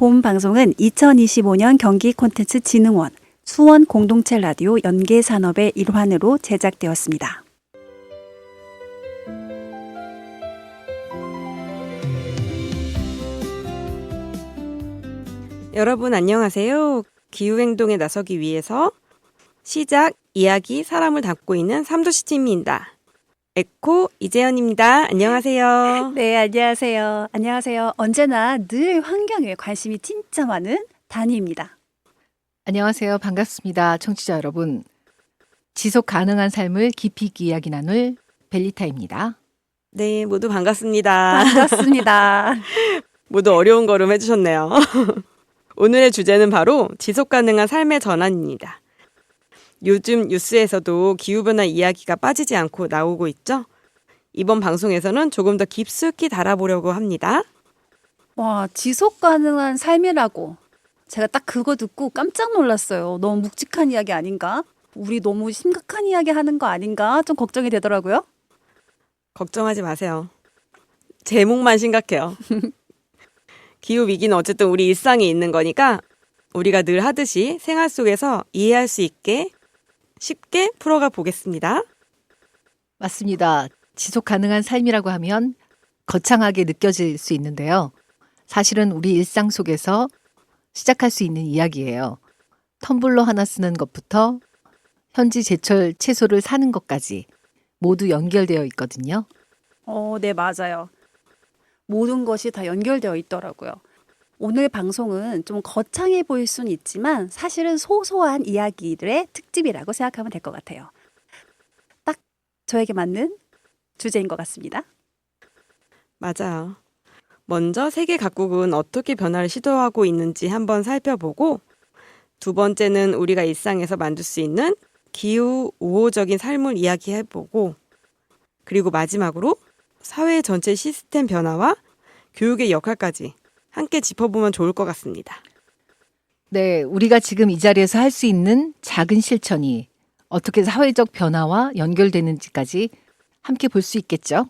본 방송은 2025년 경기콘텐츠진흥원 수원 공동체 라디오 연계산업의 일환으로 제작되었습니다. 여러분 안녕하세요. 기후행동에 나서기 위해서 시작, 이야기, 사람을 담고 있는 삼도시 팀입니다. 에코 이재현입니다. 안녕하세요. 네, 안녕하세요. 안녕하세요. 언제나 늘 환경에 관심이 진짜 많은 다니입니다. 안녕하세요. 반갑습니다. 청취자 여러분. 지속 가능한 삶을 깊이 있게 이야기 나눌 벨리타입니다. 네, 모두 반갑습니다. 반갑습니다. 모두 어려운 걸음 해주셨네요. 오늘의 주제는 바로 지속가능한 삶의 전환입니다. 요즘 뉴스에서도 기후변화 이야기가 빠지지 않고 나오고 있죠? 이번 방송에서는 조금 더 깊숙이 달아보려고 합니다. 와, 지속 가능한 삶이라고. 제가 딱 그거 듣고 깜짝 놀랐어요. 너무 묵직한 이야기 아닌가? 우리 너무 심각한 이야기 하는 거 아닌가? 좀 걱정이 되더라고요. 걱정하지 마세요. 제목만 심각해요. 기후위기는 어쨌든 우리 일상에 있는 거니까 우리가 늘 하듯이 생활 속에서 이해할 수 있게 쉽게 풀어가 보겠습니다. 맞습니다. 지속 가능한 삶이라고 하면 거창하게 느껴질 수 있는데요. 사실은 우리 일상 속에서 시작할 수 있는 이야기예요. 텀블러 하나 쓰는 것부터 현지 제철 채소를 사는 것까지 모두 연결되어 있거든요. 네, 맞아요. 모든 것이 다 연결되어 있더라고요. 오늘 방송은 좀 거창해 보일 수는 있지만 사실은 소소한 이야기들의 특집이라고 생각하면 될 것 같아요. 딱 저에게 맞는 주제인 것 같습니다. 맞아요. 먼저 세계 각국은 어떻게 변화를 시도하고 있는지 한번 살펴보고 두 번째는 우리가 일상에서 만들 수 있는 기후 우호적인 삶을 이야기해보고 그리고 마지막으로 사회 전체 시스템 변화와 교육의 역할까지 함께 짚어보면 좋을 것 같습니다. 네, 우리가 지금 이 자리에서 할 수 있는 작은 실천이 어떻게 사회적 변화와 연결되는지까지 함께 볼 수 있겠죠?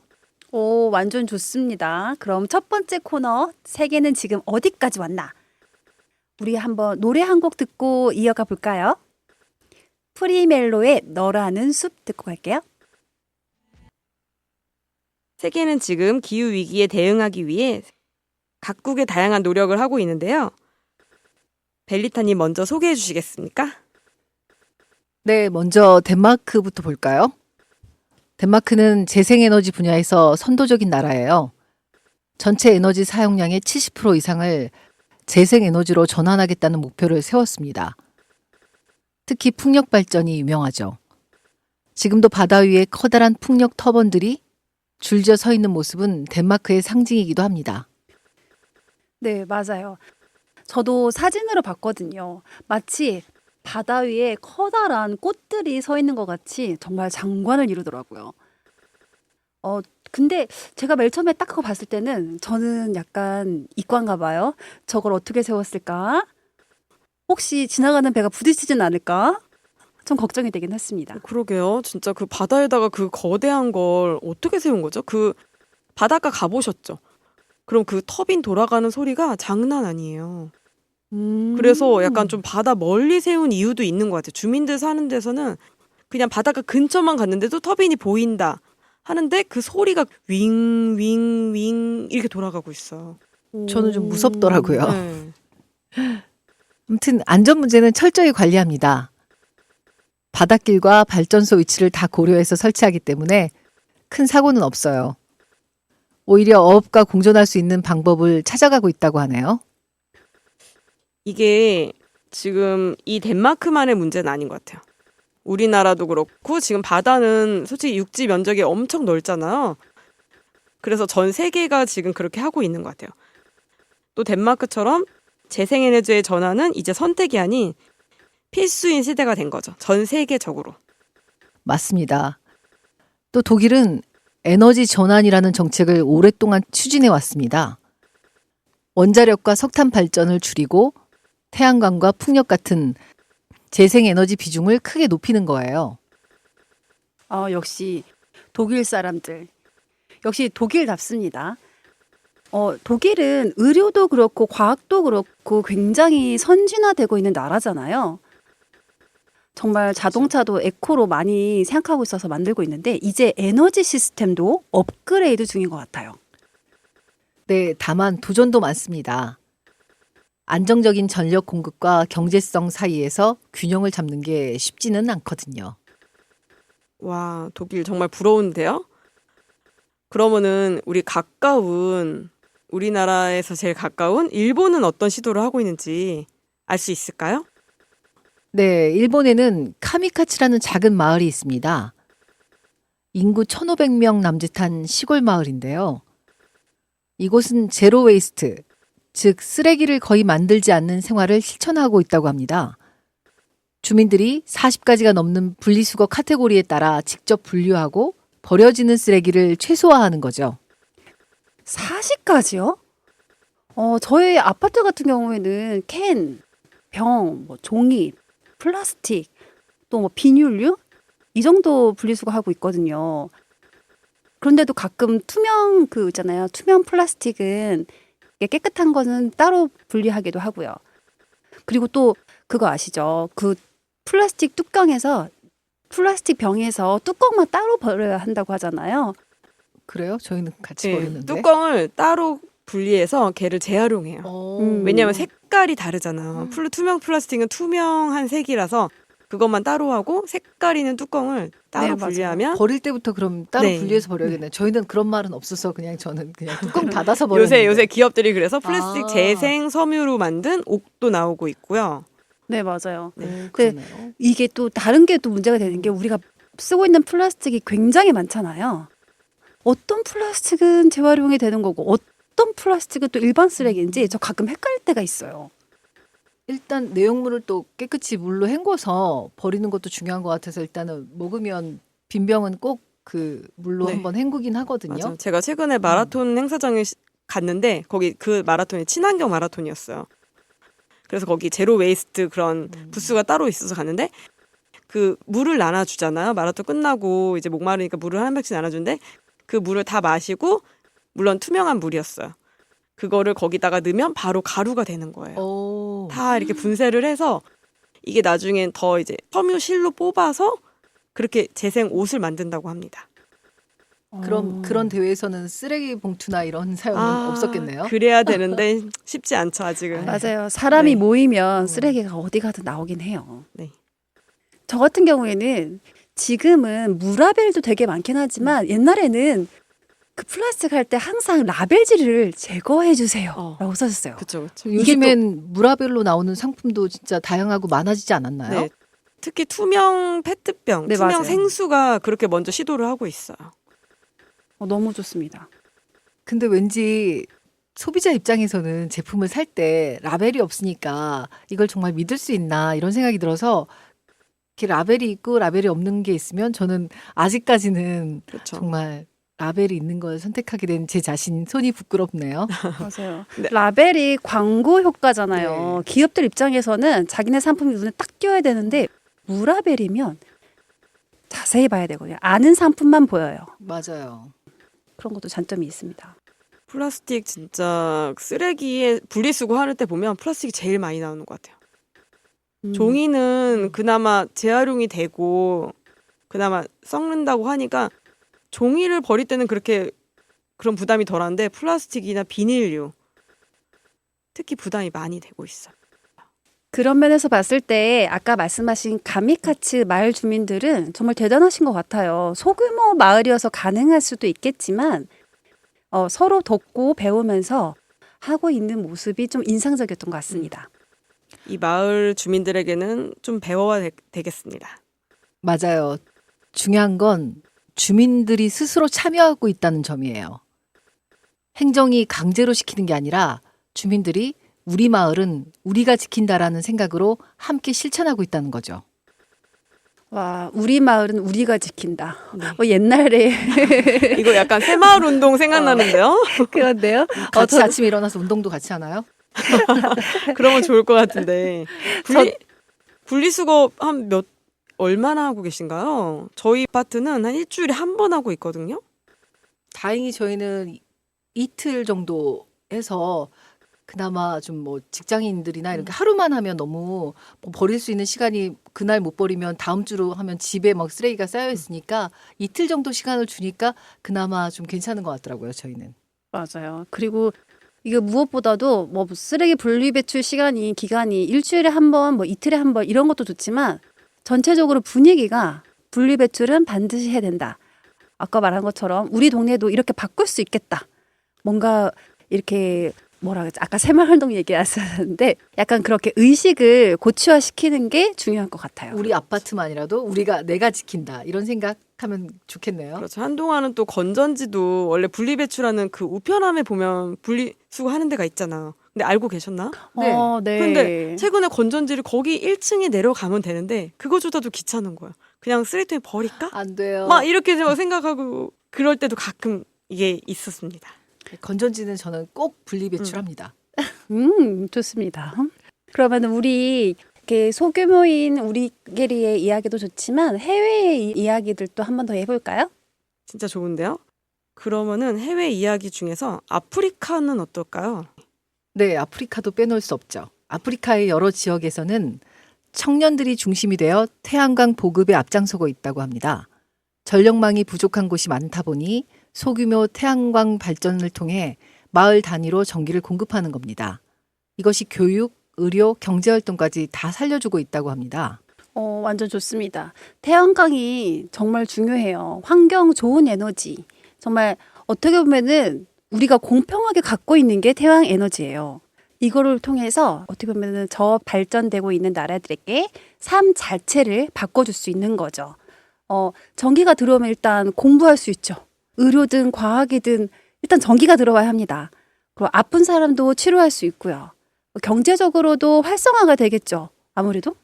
오, 완전 좋습니다. 그럼 첫 번째 코너, 세계는 지금 어디까지 왔나? 우리 한번 노래 한 곡 듣고 이어가 볼까요? 프리멜로의 너라는 숲 듣고 갈게요. 세계는 지금 기후위기에 대응하기 위해 각국의 다양한 노력을 하고 있는데요. 벨리타님 먼저 소개해 주시겠습니까? 네, 먼저 덴마크부터 볼까요? 덴마크는 재생에너지 분야에서 선도적인 나라예요. 전체 에너지 사용량의 70% 이상을 재생에너지로 전환하겠다는 목표를 세웠습니다. 특히 풍력 발전이 유명하죠. 지금도 바다 위에 커다란 풍력 터번들이 줄지어 서 있는 모습은 덴마크의 상징이기도 합니다. 네, 맞아요. 저도 사진으로 봤거든요. 마치 바다 위에 커다란 꽃들이 서 있는 것 같이 정말 장관을 이루더라고요. 근데 제가 맨 처음에 딱 그거 봤을 때는 저는 약간 이과인가 봐요. 저걸 어떻게 세웠을까? 혹시 지나가는 배가 부딪히진 않을까? 좀 걱정이 되긴 했습니다. 그러게요. 진짜 그 바다에다가 그 거대한 걸 어떻게 세운 거죠? 그 바닷가 가보셨죠? 그럼 그 터빈 돌아가는 소리가 장난 아니에요. 그래서 약간 좀 바다 멀리 세운 이유도 있는 것 같아요. 주민들 사는 데서는 그냥 바닷가 근처만 갔는데도 터빈이 보인다 하는데 그 소리가 윙윙윙 이렇게 돌아가고 있어요. 저는 좀 무섭더라고요. 네. 아무튼 안전 문제는 철저히 관리합니다. 바닷길과 발전소 위치를 다 고려해서 설치하기 때문에 큰 사고는 없어요. 오히려 어업과 공존할 수 있는 방법을 찾아가고 있다고 하네요. 이게 지금 이 덴마크만의 문제는 아닌 것 같아요. 우리나라도 그렇고 지금 바다는 솔직히 육지 면적이 엄청 넓잖아요. 그래서 전 세계가 지금 그렇게 하고 있는 것 같아요. 또 덴마크처럼 재생에너지의 전환은 이제 선택이 아닌 필수인 시대가 된 거죠. 전 세계적으로. 맞습니다. 또 독일은 에너지 전환이라는 정책을 오랫동안 추진해 왔습니다. 원자력과 석탄 발전을 줄이고 태양광과 풍력 같은 재생에너지 비중을 크게 높이는 거예요. 역시 독일 사람들. 역시 독일답습니다. 독일은 의료도 그렇고 과학도 그렇고 굉장히 선진화되고 있는 나라잖아요. 정말 자동차도 에코로 많이 생각하고 있어서 만들고 있는데 이제 에너지 시스템도 업그레이드 중인 것 같아요. 네, 다만 도전도 많습니다. 안정적인 전력 공급과 경제성 사이에서 균형을 잡는 게 쉽지는 않거든요. 와, 독일 정말 부러운데요? 그러면은 우리나라에서 제일 가까운 일본은 어떤 시도를 하고 있는지 알 수 있을까요? 네, 일본에는 카미카츠라는 작은 마을이 있습니다. 인구 1,500명 남짓한 시골 마을인데요. 이곳은 제로 웨이스트, 즉 쓰레기를 거의 만들지 않는 생활을 실천하고 있다고 합니다. 주민들이 40가지가 넘는 분리수거 카테고리에 따라 직접 분류하고 버려지는 쓰레기를 최소화하는 거죠. 40까지요? 저희 아파트 같은 경우에는 캔, 병, 뭐 종이, 플라스틱, 또 뭐 비닐류 이 정도 분리수거하고 있거든요. 그런데도 가끔 투명 있잖아요. 투명 플라스틱은 이게 깨끗한 거는 따로 분리하기도 하고요. 그리고 또 그거 아시죠? 그 플라스틱 뚜껑에서 플라스틱 병에서 뚜껑만 따로 버려야 한다고 하잖아요. 그래요? 저희는 같이 네, 버리는데. 뚜껑을 따로 분리해서 걔를 재활용해요. 왜냐하면 색깔이 다르잖아요. 투명 플라스틱은 투명한 색이라서 그것만 따로 하고 색깔이는 뚜껑을 따로 네, 맞아요. 분리하면 버릴 때부터 그럼 따로 네. 분리해서 버려야겠네요. 저희는 그런 말은 없어서 저는 그냥 뚜껑 닫아서 버렸는데. 요새 기업들이 그래서 플라스틱 아. 재생 섬유로 만든 옥도 나오고 있고요. 네, 맞아요. 그러네요. 이게 또 다른 게 또 문제가 되는 게 우리가 쓰고 있는 플라스틱이 굉장히 많잖아요. 어떤 플라스틱은 재활용이 되는 거고 어떤 플라스틱은 또 일반 쓰레기인지 저 가끔 헷갈릴 때가 있어요. 일단 내용물을 또 깨끗이 물로 헹궈서 버리는 것도 중요한 것 같아서 일단은 먹으면 빈 병은 꼭 그 물로 네. 한번 헹구긴 하거든요. 맞아. 제가 최근에 마라톤 행사장에 갔는데 거기 그 마라톤이 친환경 마라톤이었어요. 그래서 거기 제로 웨이스트 그런 부스가 따로 있어서 갔는데 그 물을 나눠주잖아요. 마라톤 끝나고 이제 목마르니까 물을 한 병씩 나눠주는데 그 물을 다 마시고 물론 투명한 물이었어요. 그거를 거기다가 넣으면 바로 가루가 되는 거예요. 오. 다 이렇게 분쇄를 해서 이게 나중엔 더 이제 섬유실로 뽑아서 그렇게 재생 옷을 만든다고 합니다. 그럼 그런 대회에서는 쓰레기 봉투나 이런 사용은 없었겠네요. 그래야 되는데 쉽지 않죠 아직은. 맞아요. 사람이 네. 모이면 쓰레기가 어디 가든 나오긴 해요. 네. 저 같은 경우에는 지금은 무라벨도 되게 많긴 하지만 옛날에는 그 플라스틱 할 때 항상 라벨지를 제거해 주세요 라고 써줬어요. 그렇죠, 그렇죠. 요즘엔 무라벨로 나오는 상품도 진짜 다양하고 많아지지 않았나요? 네. 특히 투명 페트병, 네, 투명 맞아요. 생수가 그렇게 먼저 시도를 하고 있어요. 너무 좋습니다. 근데 왠지 소비자 입장에서는 제품을 살 때 라벨이 없으니까 이걸 정말 믿을 수 있나 이런 생각이 들어서 이렇게 라벨이 있고 라벨이 없는 게 있으면 저는 아직까지는 그렇죠. 정말 라벨이 있는 걸 선택하게 된 제 자신 손이 부끄럽네요. 맞아요. 네. 라벨이 광고 효과잖아요. 기업들 입장에서는 자기네 상품이 눈에 딱 띄어야 되는데 무라벨이면 자세히 봐야 되거든요. 아는 상품만 보여요. 맞아요. 그런 것도 장점이 있습니다. 플라스틱 진짜 쓰레기에 분리수거 할 때 보면 플라스틱이 제일 많이 나오는 것 같아요. 종이는 그나마 재활용이 되고 그나마 썩는다고 하니까 종이를 버릴 때는 그런 부담이 덜한데 플라스틱이나 비닐류 특히 부담이 많이 되고 있어요. 그런 면에서 봤을 때 아까 말씀하신 가미카츠 마을 주민들은 정말 대단하신 것 같아요. 소규모 마을이어서 가능할 수도 있겠지만 서로 돕고 배우면서 하고 있는 모습이 좀 인상적이었던 것 같습니다. 이 마을 주민들에게는 좀 배워야 되겠습니다. 맞아요. 중요한 건 주민들이 스스로 참여하고 있다는 점이에요. 행정이 강제로 시키는 게 아니라 주민들이 우리 마을은 우리가 지킨다라는 생각으로 함께 실천하고 있다는 거죠. 와, 우리 마을은 우리가 지킨다. 옛날에 이거 약간 새마을 운동 생각나는데요? 그런데요. 같이 아침에 일어나서 운동도 같이 하나요? 그러면 좋을 것 같은데. 분리수거 얼마나 하고 계신가요? 저희 아파트는 한 일주일에 한 번 하고 있거든요. 다행히 저희는 이틀 정도 해서 그나마 좀 뭐 직장인들이나 이렇게 하루만 하면 너무 뭐 버릴 수 있는 시간이 그날 못 버리면 다음 주로 하면 집에 막 쓰레기가 쌓여 있으니까 이틀 정도 시간을 주니까 그나마 좀 괜찮은 것 같더라고요, 저희는. 맞아요. 그리고 이게 무엇보다도 뭐 쓰레기 분리 배출 기간이 일주일에 한 번, 뭐 이틀에 한 번 이런 것도 좋지만 전체적으로 분위기가 분리 배출은 반드시 해야 된다. 아까 말한 것처럼 우리 동네도 이렇게 바꿀 수 있겠다. 뭔가 이렇게 뭐라 그러지? 아까 새마을활동 얘기하셨는데 약간 그렇게 의식을 고취화시키는 게 중요한 것 같아요. 우리 아파트만이라도 내가 지킨다 이런 생각하면 좋겠네요. 그렇죠. 한동안은 또 건전지도 원래 분리배출하는 그 우편함에 보면 분리수거하는 데가 있잖아. 근데 알고 계셨나? 네. 네. 근데 최근에 건전지를 거기 1층에 내려가면 되는데 그거조차도 귀찮은 거야. 그냥 쓰레기통에 버릴까? 안 돼요. 막 이렇게 막 생각하고 그럴 때도 가끔 이게 있었습니다. 건전지는 저는 꼭 분리 배출합니다. 좋습니다. 그러면 우리 이렇게 소규모인 우리끼리의 이야기도 좋지만 해외의 이야기들도 한 번 더 해볼까요? 진짜 좋은데요? 그러면은 해외 이야기 중에서 아프리카는 어떨까요? 네, 아프리카도 빼놓을 수 없죠. 아프리카의 여러 지역에서는 청년들이 중심이 되어 태양광 보급에 앞장서고 있다고 합니다. 전력망이 부족한 곳이 많다 보니 소규모 태양광 발전을 통해 마을 단위로 전기를 공급하는 겁니다. 이것이 교육, 의료, 경제활동까지 다 살려주고 있다고 합니다. 완전 좋습니다. 태양광이 정말 중요해요. 환경 좋은 에너지. 정말 어떻게 보면은 우리가 공평하게 갖고 있는 게 태양 에너지예요. 이거를 통해서 어떻게 보면은 저발전되고 있는 나라들에게 삶 자체를 바꿔줄 수 있는 거죠. 전기가 들어오면 일단 공부할 수 있죠. 의료든 과학이든 일단 전기가 들어와야 합니다. 그리고 아픈 사람도 치료할 수 있고요. 경제적으로도 활성화가 되겠죠. 아무래도.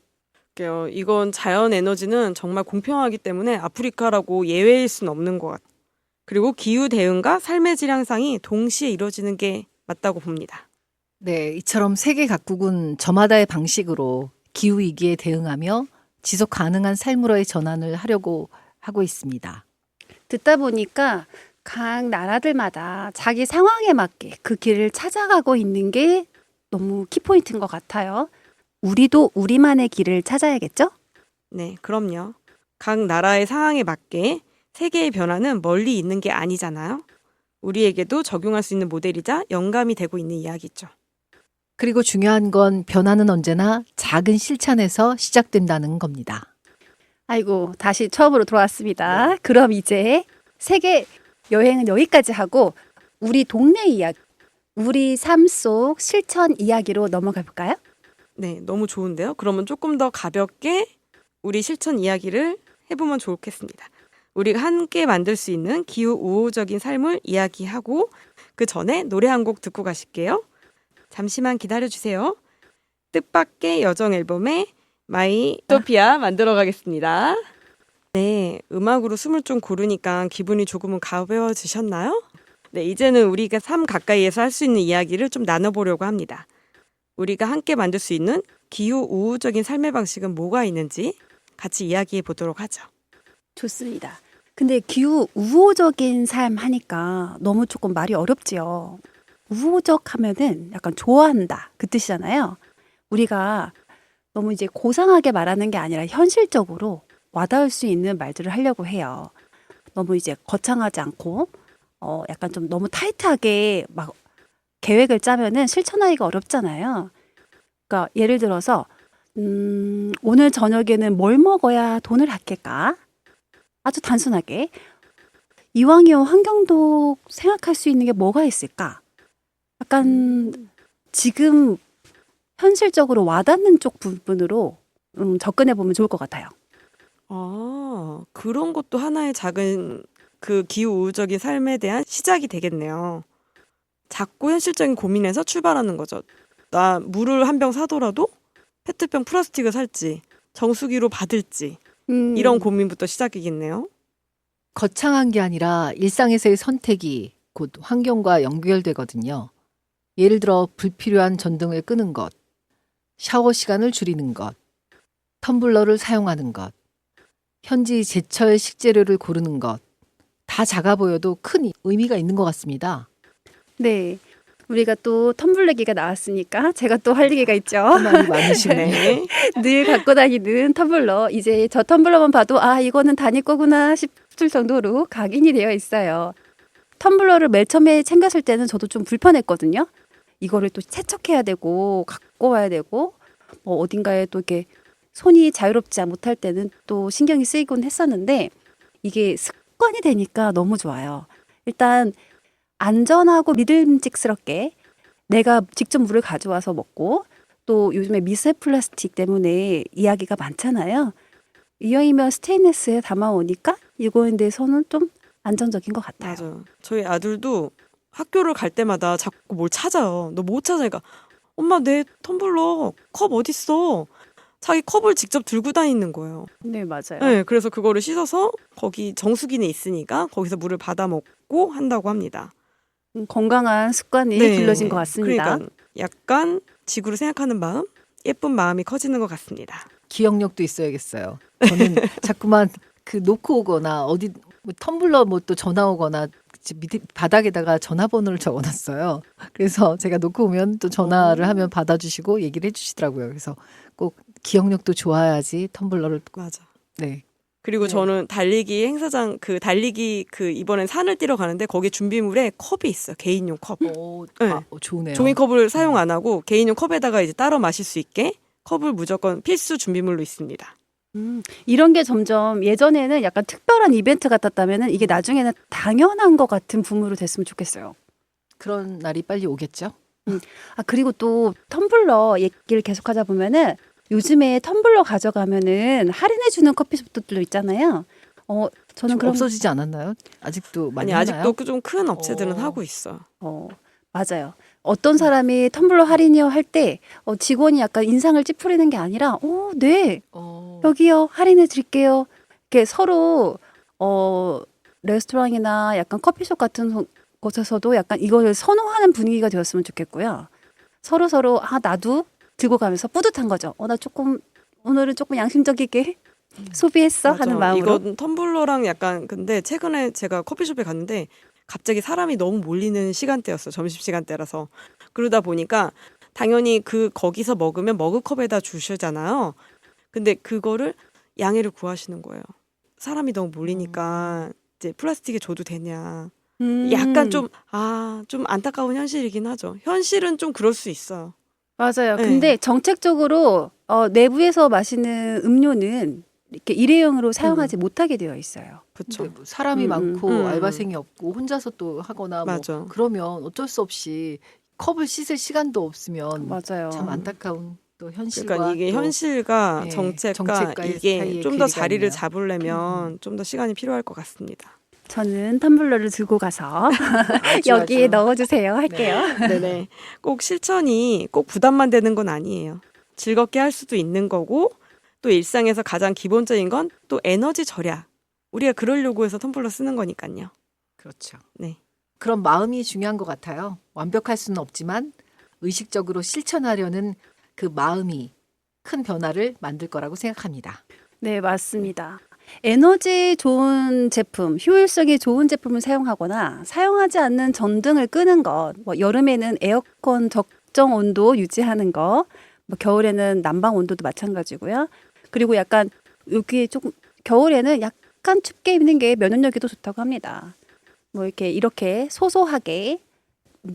이건 자연 에너지는 정말 공평하기 때문에 아프리카라고 예외일 수는 없는 것 같아요. 그리고 기후 대응과 삶의 질 향상이 동시에 이루어지는 게 맞다고 봅니다. 네, 이처럼 세계 각국은 저마다의 방식으로 기후 위기에 대응하며 지속 가능한 삶으로의 전환을 하려고 하고 있습니다. 듣다 보니까 각 나라들마다 자기 상황에 맞게 그 길을 찾아가고 있는 게 너무 키포인트인 것 같아요. 우리도 우리만의 길을 찾아야겠죠? 네, 그럼요. 각 나라의 상황에 맞게 세계의 변화는 멀리 있는 게 아니잖아요. 우리에게도 적용할 수 있는 모델이자 영감이 되고 있는 이야기죠. 그리고 중요한 건 변화는 언제나 작은 실천에서 시작된다는 겁니다. 아이고, 다시 처음으로 돌아왔습니다. 그럼 이제 세계 여행은 여기까지 하고 우리 동네 이야기, 우리 삶 속 실천 이야기로 넘어가 볼까요? 네, 너무 좋은데요. 그러면 조금 더 가볍게 우리 실천 이야기를 해보면 좋겠습니다. 우리가 함께 만들 수 있는 기후 우호적인 삶을 이야기하고 그 전에 노래 한 곡 듣고 가실게요. 잠시만 기다려주세요. 뜻밖의 여정 앨범의 마이 토피아 만들어 가겠습니다. 네, 음악으로 숨을 좀 고르니까 기분이 조금은 가벼워지셨나요? 네, 이제는 우리가 삶 가까이에서 할 수 있는 이야기를 좀 나눠보려고 합니다. 우리가 함께 만들 수 있는 기후 우호적인 삶의 방식은 뭐가 있는지 같이 이야기해 보도록 하죠. 좋습니다. 근데 기후 우호적인 삶 하니까 너무 조금 말이 어렵지요. 우호적 하면은 약간 좋아한다 그 뜻이잖아요. 우리가 너무 이제 고상하게 말하는 게 아니라 현실적으로 와닿을 수 있는 말들을 하려고 해요. 너무 이제 거창하지 않고 약간 좀 너무 타이트하게 막 계획을 짜면은 실천하기가 어렵잖아요. 그러니까 예를 들어서 오늘 저녁에는 뭘 먹어야 돈을 아낄까? 아주 단순하게 이왕이면 환경도 생각할 수 있는 게 뭐가 있을까? 약간 지금 현실적으로 와닿는 쪽 부분으로 접근해 보면 좋을 것 같아요. 그런 것도 하나의 작은 그 기후 우호적인 삶에 대한 시작이 되겠네요. 작고 현실적인 고민에서 출발하는 거죠. 나 물을 한 병 사더라도 페트병 플라스틱을 살지, 정수기로 받을지 이런 고민부터 시작이겠네요. 거창한 게 아니라 일상에서의 선택이 곧 환경과 연결되거든요. 예를 들어 불필요한 전등을 끄는 것, 샤워 시간을 줄이는 것, 텀블러를 사용하는 것, 현지 제철 식재료를 고르는 것, 다 작아 보여도 큰 의미가 있는 것 같습니다. 네. 우리가 또 텀블러 얘기가 나왔으니까 제가 또 할 얘기가 있죠. 많이 많으시네. 네. 늘 갖고 다니는 텀블러. 이제 저 텀블러만 봐도 아, 이거는 다닐 거구나 싶을 정도로 각인이 되어 있어요. 텀블러를 맨 처음에 챙겼을 때는 저도 좀 불편했거든요. 이거를 또 세척해야 되고 갖고 와야 되고 뭐 어딘가에 또 이렇게 손이 자유롭지 못할 때는 또 신경이 쓰이곤 했었는데 이게 습관이 되니까 너무 좋아요. 일단 안전하고 믿음직스럽게 내가 직접 물을 가져와서 먹고 또 요즘에 미세 플라스틱 때문에 이야기가 많잖아요. 이왕이면 스테인리스에 담아오니까 이거에 대해서는 좀 안전적인 것 같아요. 맞아요. 저희 아들도 학교를 갈 때마다 자꾸 뭘 찾아요. 너 뭐 찾아니까 엄마 내 텀블러 컵 어딨어? 자기 컵을 직접 들고 다니는 거예요. 네, 맞아요. 네, 그래서 그거를 씻어서 거기 정수기는 있으니까 거기서 물을 받아 먹고 한다고 합니다. 건강한 습관이 네. 길러진 것 같습니다. 그러니까 약간 지구를 생각하는 마음, 예쁜 마음이 커지는 것 같습니다. 기억력도 있어야겠어요. 저는 자꾸만 그 놓고 오거나 어디 뭐 텀블러 뭐 또 전화 오거나 밑에 바닥에다가 전화번호를 적어놨어요. 그래서 제가 놓고 오면 또 전화를 하면 받아주시고 얘기를 해주시더라고요. 그래서 꼭 기억력도 좋아야지 텀블러를 맞아. 네. 그리고 네. 저는 달리기 행사장 달리기 이번엔 산을 뛰러 가는데 거기 준비물에 컵이 있어요. 개인용 컵. 네. 좋네요. 종이컵을 사용 안 하고 개인용 컵에다가 이제 따로 마실 수 있게 컵을 무조건 필수 준비물로 있습니다. 이런 게 점점 예전에는 약간 특별한 이벤트 같았다면은 이게 나중에는 당연한 것 같은 부문으로 됐으면 좋겠어요. 그런 날이 빨리 오겠죠? 아, 그리고 또 텀블러 얘기를 계속하자 보면은 요즘에 텀블러 가져가면은 할인해주는 커피숍들도 있잖아요. 저는 좀 그럼 없어지지 않았나요? 아직도 많이 아니 하나요? 아직도 좀 큰 업체들은 어. 하고 있어. 맞아요. 어떤 사람이 텀블러 할인이요 할 때 직원이 약간 인상을 찌푸리는 게 아니라 네. 여기요 할인해 드릴게요. 이렇게 서로 레스토랑이나 약간 커피숍 같은 곳에서도 약간 이걸 선호하는 분위기가 되었으면 좋겠고요. 서로 나도 들고 가면서 뿌듯한 거죠. 나 오늘은 조금 양심적이게 소비했어 맞아. 하는 마음으로. 이건 텀블러랑 약간 근데 최근에 제가 커피숍에 갔는데 갑자기 사람이 너무 몰리는 시간대였어. 점심시간대라서. 그러다 보니까 당연히 거기서 먹으면 머그컵에다 주시잖아요. 근데 그거를 양해를 구하시는 거예요. 사람이 너무 몰리니까 이제 플라스틱에 줘도 되냐. 약간 좀 안타까운 현실이긴 하죠. 현실은 좀 그럴 수 있어요. 맞아요. 네. 근데 정책적으로 내부에서 마시는 음료는 이렇게 일회용으로 사용하지 못하게 되어 있어요. 그렇죠. 뭐 사람이 많고 음. 알바생이 없고 혼자서 또 하거나 맞아. 뭐 그러면 어쩔 수 없이 컵을 씻을 시간도 없으면 맞아요. 참 안타까운 또 현실과 그러니까 이게 또 현실과 네, 정책과 정책과의 이게 사이의 좀 더 괴리가 자리를 있네요. 잡으려면 좀 더 시간이 필요할 것 같습니다. 저는 텀블러를 들고 가서 아주 여기에 아주. 넣어주세요 할게요. 네네. 꼭 실천이 꼭 부담만 되는 건 아니에요. 즐겁게 할 수도 있는 거고 또 일상에서 가장 기본적인 건 또 에너지 절약. 우리가 그러려고 해서 텀블러 쓰는 거니까요. 그렇죠. 네. 그런 마음이 중요한 것 같아요. 완벽할 수는 없지만 의식적으로 실천하려는 그 마음이 큰 변화를 만들 거라고 생각합니다. 네, 맞습니다. 에너지 좋은 제품, 효율성이 좋은 제품을 사용하거나 사용하지 않는 전등을 끄는 것, 뭐 여름에는 에어컨 적정 온도 유지하는 거, 뭐 겨울에는 난방 온도도 마찬가지고요. 그리고 약간 여기 조금 겨울에는 약간 춥게 입는 게 면역력에도 좋다고 합니다. 뭐 이렇게 소소하게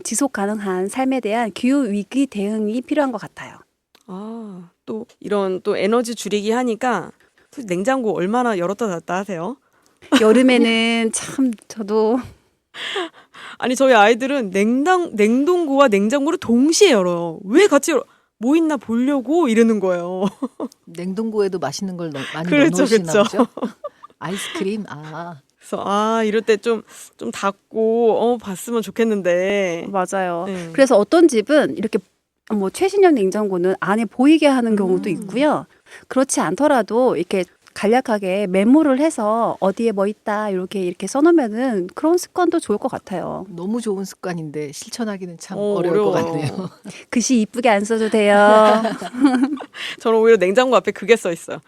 지속 가능한 삶에 대한 기후 위기 대응이 필요한 것 같아요. 또 이런 또 에너지 줄이기 하니까 냉장고 얼마나 열었다 닫았다 하세요? 여름에는 참 저도 아니 저희 아이들은 냉동고와 냉장고를 동시에 열어요. 왜 같이 열어? 뭐 있나 보려고 이러는 거예요. 냉동고에도 맛있는 걸 많이 그렇죠, 넣어놓으시나 그렇죠. 보죠? 아이스크림? 그래서 이럴 때 좀 닫고 봤으면 좋겠는데. 맞아요. 네. 그래서 어떤 집은 이렇게 뭐 최신형 냉장고는 안에 보이게 하는 경우도 있고요. 그렇지 않더라도 이렇게 간략하게 메모를 해서 어디에 뭐 있다 이렇게 써놓으면은 그런 습관도 좋을 것 같아요. 너무 좋은 습관인데 실천하기는 참 어려워요. 어려울 것 같네요. 글씨 이쁘게 안 써도 돼요. 저는 오히려 냉장고 앞에 그게 써 있어요.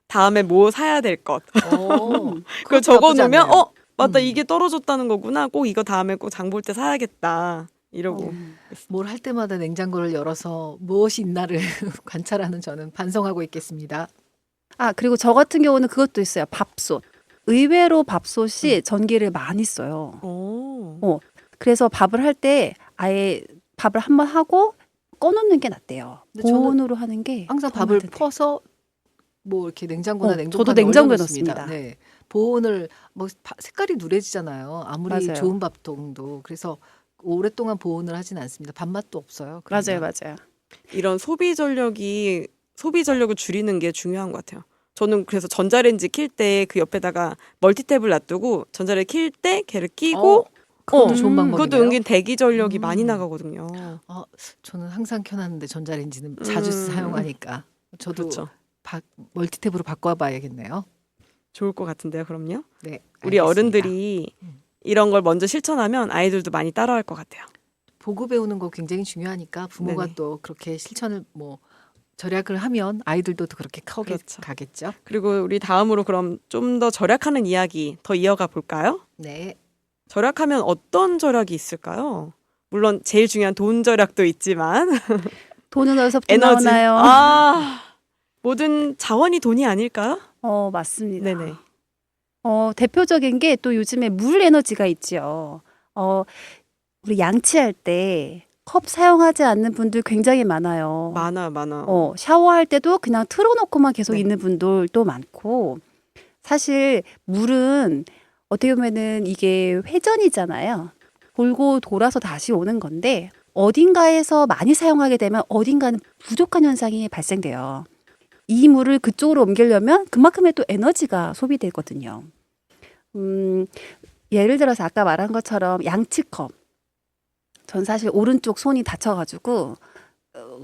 다음에 뭐 사야 될 것. 그걸 그것도 적어 나쁘지 놓으면 않네요. 맞다 이게 떨어졌다는 거구나. 꼭 이거 다음에 꼭 장 볼 때 사야겠다. 이러고. 뭘 할 때마다 냉장고를 열어서 무엇이 있나를 관찰하는 저는 반성하고 있겠습니다. 아, 그리고 저 같은 경우는 그것도 있어요. 밥솥. 의외로 밥솥이 전기를 많이 써요. 오. 그래서 밥을 할 때 아예 밥을 한번 하고 꺼놓는 게 낫대요. 근데 저는 보온으로 하는 게 항상 더 밥을 낫대요. 퍼서 뭐 이렇게 냉장고나 저도 냉동칸에 냉장고에 얼려놓습니다. 넣습니다. 네. 보온을 뭐 색깔이 누래지잖아요. 아무리 맞아요. 좋은 밥통도. 그래서 오랫동안 보온을 하진 않습니다. 밥맛도 없어요. 맞아요, 그러면. 맞아요. 이런 소비 전력을 줄이는 게 중요한 것 같아요. 저는 그래서 전자레인지 킬 때 그 옆에다가 멀티탭을 놔두고 전자레인지 킬 때 걔를 끼고 그것도 좋은 방법이네요. 그것도 은근 대기 전력이 많이 음. 나가거든요. 저는 항상 켜놨는데 전자레인지는 자주 사용하니까 저도 그렇죠. 멀티탭으로 바꿔봐야겠네요. 좋을 것 같은데요, 그럼요? 네, 우리 알겠습니다. 어른들이 이런 걸 먼저 실천하면 아이들도 많이 따라할 것 같아요. 보고 배우는 거 굉장히 중요하니까 부모가 네네. 또 그렇게 실천을 뭐 절약을 하면 아이들도 또 그렇게 그렇죠. 가겠죠. 그리고 우리 다음으로 그럼 좀 더 절약하는 이야기 더 이어가 볼까요? 네. 절약하면 어떤 절약이 있을까요? 물론 제일 중요한 돈 절약도 있지만 돈은 어디서부터 에너지. 나오나요? 모든 자원이 돈이 아닐까요? 맞습니다. 네네. 대표적인 게 또 요즘에 물 에너지가 있지요. 우리 양치할 때 컵 사용하지 않는 분들 굉장히 많아요. 많아. 샤워할 때도 그냥 틀어놓고만 계속 네. 있는 분들도 많고, 사실 물은 어떻게 보면은 이게 회전이잖아요. 돌고 돌아서 다시 오는 건데, 어딘가에서 많이 사용하게 되면 어딘가는 부족한 현상이 발생돼요. 이 물을 그쪽으로 옮기려면 그만큼의 또 에너지가 소비되거든요. 예를 들어서 아까 말한 것처럼 양치컵. 전 사실 오른쪽 손이 다쳐가지고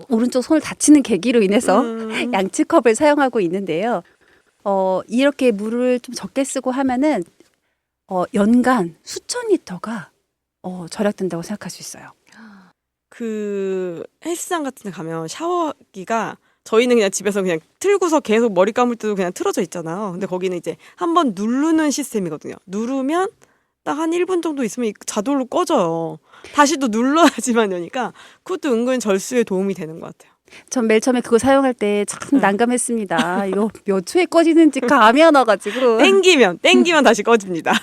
오른쪽 손을 다치는 계기로 인해서 양치컵을 사용하고 있는데요. 이렇게 물을 좀 적게 쓰고 하면은 연간 수천 리터가 절약된다고 생각할 수 있어요. 그 헬스장 같은 데 가면 샤워기가 저희는 그냥 집에서 그냥 틀고서 계속 머리 감을 때도 그냥 틀어져 있잖아요. 근데 거기는 이제 한번 누르는 시스템이거든요. 누르면 딱 한 1분 정도 있으면 자동으로 꺼져요. 다시 또 눌러야지만 되니까 그것도 은근 절수에 도움이 되는 것 같아요. 전 맨 처음에 그거 사용할 때 참 난감했습니다. 이거 몇 초에 꺼지는지 감이 안 와가지고. 땡기면 다시 꺼집니다.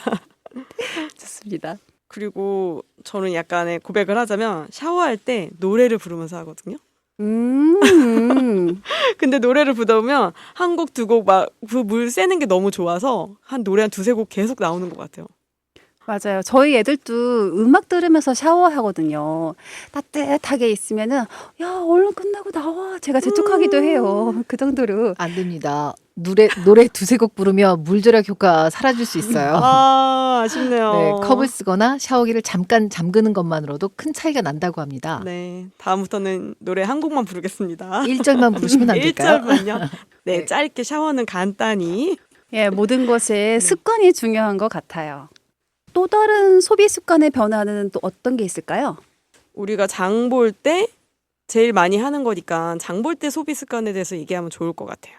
좋습니다. 그리고 저는 약간의 고백을 하자면 샤워할 때 노래를 부르면서 하거든요. 근데 노래를 부르다 보면 한 곡 두 곡 막 그 물 쐬는 게 너무 좋아서 한 노래 한 두세 곡 계속 나오는 것 같아요. 맞아요. 저희 애들도 음악 들으면서 샤워하거든요. 따뜻하게 있으면은 야 얼른 끝나고 나와. 제가 재촉하기도 해요. 그 정도로. 안 됩니다. 노래 두세 곡 부르면 물 절약 효과 사라질 수 있어요. 아쉽네요. 네, 컵을 쓰거나 샤워기를 잠깐 잠그는 것만으로도 큰 차이가 난다고 합니다. 네, 다음부터는 노래 한 곡만 부르겠습니다. 1절만 부르시면 안 될까요? 1절만요. 네, 네. 짧게 샤워는 간단히. 예, 모든 것에 습관이 중요한 것 같아요. 또 다른 소비 습관의 변화는 또 어떤 게 있을까요? 우리가 장 볼 때 제일 많이 하는 거니까 장 볼 때 소비 습관에 대해서 얘기하면 좋을 것 같아요.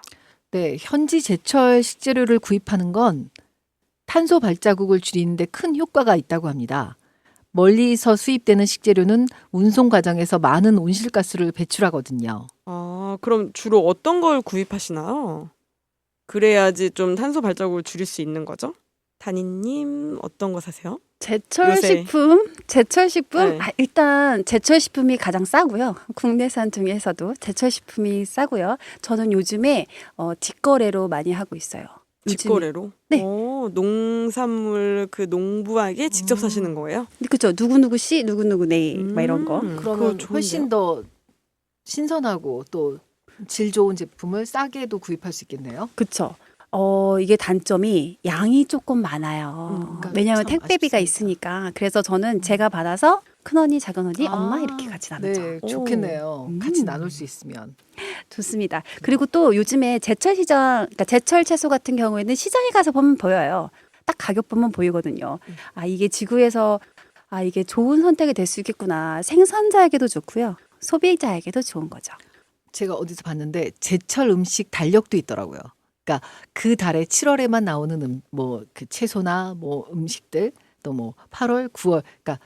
네, 현지 제철 식재료를 구입하는 건 탄소 발자국을 줄이는데 큰 효과가 있다고 합니다. 멀리서 수입되는 식재료는 운송 과정에서 많은 온실가스를 배출하거든요. 그럼 주로 어떤 걸 구입하시나요? 그래야지 좀 탄소 발자국을 줄일 수 있는 거죠? 다니님 어떤 거 사세요? 제철 요새. 식품? 네. 일단 제철 식품이 가장 싸고요. 국내산 중에서도 제철 식품이 싸고요. 저는 요즘에 직거래로 많이 하고 있어요. 요즘에. 직거래로? 네. 농산물 그 농부에게 직접 사시는 거예요? 그렇죠. 누구누구 씨, 누구누구 네, 막 이런 거. 그러면 그거 훨씬 더 신선하고 또 질 좋은 제품을 싸게도 구입할 수 있겠네요. 그렇죠. 이게 단점이 양이 조금 많아요. 그러니까 왜냐하면 참 택배비가 아쉽습니다. 있으니까. 그래서 저는 제가 받아서 큰언니, 작은언니, 엄마 이렇게 같이 나누죠. 네, 좋겠네요. 같이 나눌 수 있으면. 좋습니다. 그리고 또 요즘에 제철 시장, 그러니까 제철 채소 같은 경우에는 시장에 가서 보면 보여요. 딱 가격 보면 보이거든요. 이게 지구에서 이게 좋은 선택이 될 수 있겠구나. 생산자에게도 좋고요. 소비자에게도 좋은 거죠. 제가 어디서 봤는데 제철 음식 달력도 있더라고요. 그러니까 그 달에 7월에만 나오는 뭐 그 채소나 뭐 음식들 또 뭐 8월, 9월 그러니까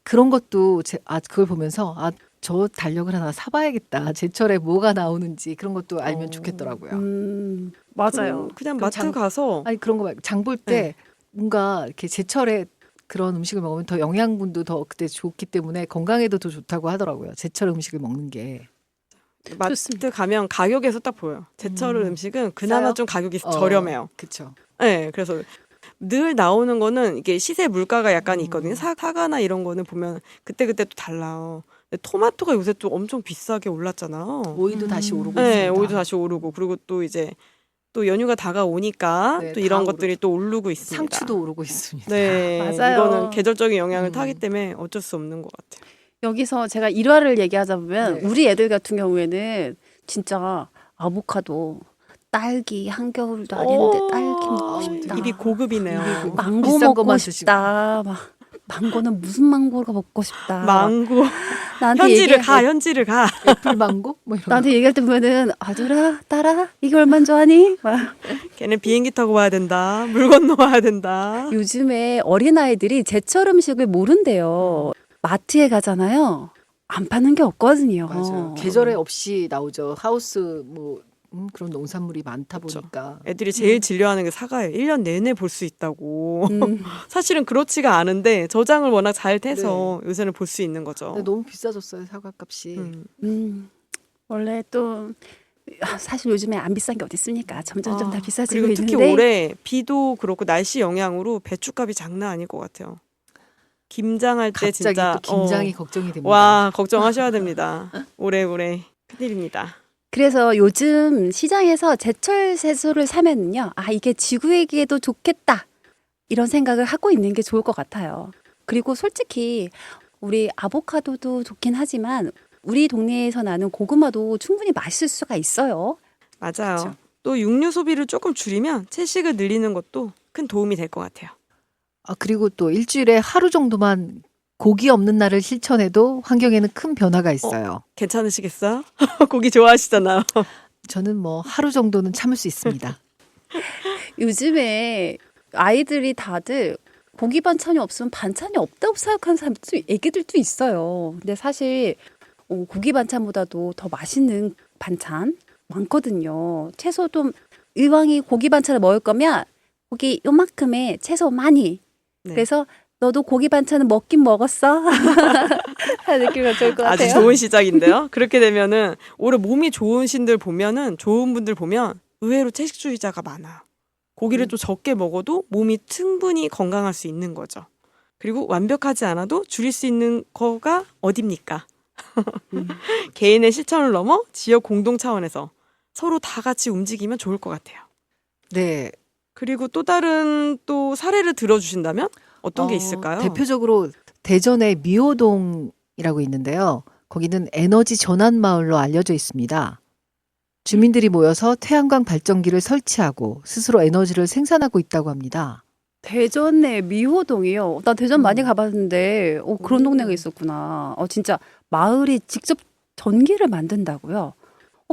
그런 것도 그걸 보면서 저 달력을 하나 사봐야겠다. 제철에 뭐가 나오는지 그런 것도 알면 좋겠더라고요. 맞아요. 그냥 그럼 마트 가서 아니 그런 거 말고 장 볼 때 뭔가 이렇게 제철에 그런 음식을 먹으면 더 영양분도 더 그때 좋기 때문에 건강에도 더 좋다고 하더라고요. 제철 음식을 먹는 게. 마트 좋습니다. 가면 가격에서 딱 보여요. 제철 음식은 그나마 싸요? 좀 가격이 저렴해요. 그렇죠. 네, 그래서 늘 나오는 거는 이게 시세 물가가 약간 있거든요. 사과나 이런 거는 보면 그때그때 또 달라요. 근데 토마토가 요새 또 엄청 비싸게 올랐잖아요. 오이도 다시 오르고 네, 있습니다. 오이도 다시 오르고 그리고 또 이제 또 연휴가 다가오니까 네, 또 다 이런 것들이 또 오르고 있습니다. 상추도 오르고 있습니다. 네, 맞아요. 이거는 계절적인 영향을 타기 때문에 어쩔 수 없는 것 같아요. 여기서 제가 일화를 얘기하자 보면 네. 우리 애들 같은 경우에는 진짜 아보카도, 딸기 한겨울도 아닌데 딸기 먹고 싶다. 입이 고급이네요. 망고 비싼 먹고 것만 싶다. 막 망고는 무슨 망고가 먹고 싶다. 망고 나한테 현지를 얘기할 가 때- 현지를 가. 애플망고 뭐 이런. 나한테 얘기할 때 보면은 아들아, 딸아, 이게 얼마나 좋아하니? 막 걔는 비행기 타고 와야 된다. 물 건너와야 된다. 요즘에 어린 아이들이 제철 음식을 모른대요. 마트에 가잖아요. 안 파는 게 없거든요. 맞아요. 계절에 없이 나오죠. 하우스 뭐 그런 농산물이 많다 그쵸. 보니까. 애들이 제일 질려하는 게 사과예요. 1년 내내 볼 수 있다고. 음, 사실은 그렇지가 않은데 저장을 워낙 잘 돼서 요새는 볼 수 있는 거죠. 근데 너무 비싸졌어요 사과값이. 원래 또 사실 요즘에 안 비싼 게 어디 있습니까? 점점점 다 비싸지고 그리고 특히 있는데 올해 비도 그렇고 날씨 영향으로 배추값이 장난 아닐 것 같아요. 김장할 때 갑자기 진짜 또 김장이 걱정이 됩니다. 와 걱정하셔야 됩니다. 올해 큰일입니다. 그래서 요즘 시장에서 제철 채소를 사면은요, 이게 지구에게도 좋겠다 이런 생각을 하고 있는 게 좋을 것 같아요. 그리고 솔직히 우리 아보카도도 좋긴 하지만 우리 동네에서 나는 고구마도 충분히 맛있을 수가 있어요. 맞아요. 그쵸. 또 육류 소비를 조금 줄이면 채식을 늘리는 것도 큰 도움이 될 것 같아요. 그리고 또 일주일에 하루 정도만 고기 없는 날을 실천해도 환경에는 큰 변화가 있어요. 괜찮으시겠어요? 고기 좋아하시잖아요. 저는 뭐 하루 정도는 참을 수 있습니다. 요즘에 아이들이 다들 고기 반찬이 없으면 반찬이 없다고 생각하는 사람도 애기들도 있어요. 근데 사실 고기 반찬보다도 더 맛있는 반찬 많거든요. 채소도 이왕이 고기 반찬을 먹을 거면 고기 요만큼의 채소 많이. 네. 그래서 너도 고기 반찬은 먹긴 먹었어. 하는 느낌이 좋을 것 같아요. 아주 좋은 시작인데요. 그렇게 되면은 올해 몸이 좋으신들 보면은 좋은 분들 보면 의외로 채식주의자가 많아요. 고기를 좀 적게 먹어도 몸이 충분히 건강할 수 있는 거죠. 그리고 완벽하지 않아도 줄일 수 있는 거가 어딥니까? 개인의 실천을 넘어 지역 공동 차원에서 서로 다 같이 움직이면 좋을 것 같아요. 네. 그리고 또 다른 또 사례를 들어주신다면 어떤 게 있을까요? 대표적으로 대전의 미호동이라고 있는데요. 거기는 에너지 전환 마을로 알려져 있습니다. 주민들이 모여서 태양광 발전기를 설치하고 스스로 에너지를 생산하고 있다고 합니다. 대전의 미호동이요. 나 대전 많이 가봤는데 그런 동네가 있었구나. 진짜 마을이 직접 전기를 만든다고요?